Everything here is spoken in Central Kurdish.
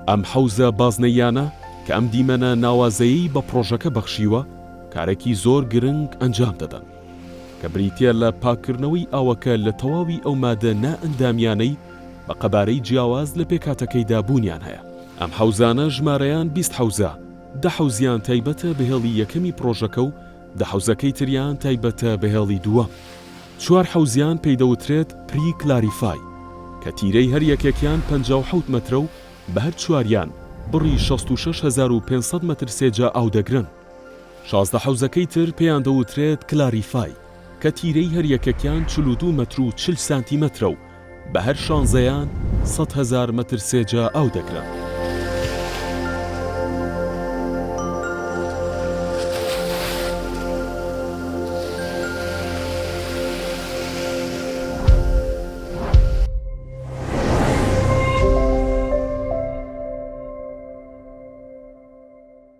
ئەم حەوزە بازنەیانە کە ئەم دیمەنە ناوازەیی بە پرۆژەکە بەخشیوە کارێکی زۆر گرنگ ئەنجام دەدەن کە بریتیە لە پاکردنەوەی ئاوەکە لە تەواوی ئەو مادە نائەندامیانەی بە قەبارەی جیاواز لە پێکاتەکەیدا بوونیان هەیە. ئەم حەوزانە ژمارەیان 20 حەوزە، 10 حەوزیان تایبەتە بەهێڵی یەکەمی پرۆژەکە و 10 حەوزەکەی تریان تایبەتە بەهێڵی دووەم. 4 حەوزیان پێیدەوترێت پری کلاریفای کە تیرەی هەر یەکێکیان 57 مەترە و بە هەر چواریان بڕی 66500 مەتر سێجا ئاو دەگرن. 16 حەوزەکەی تر پێیان دەوترێت کلاریفای کە تیرەی هەر یەکێکیان 42 مەتر و 40 سانتیمەترە و بە هەر شانزەیان 100,000 مەتر سێجا ئاو دەگرن.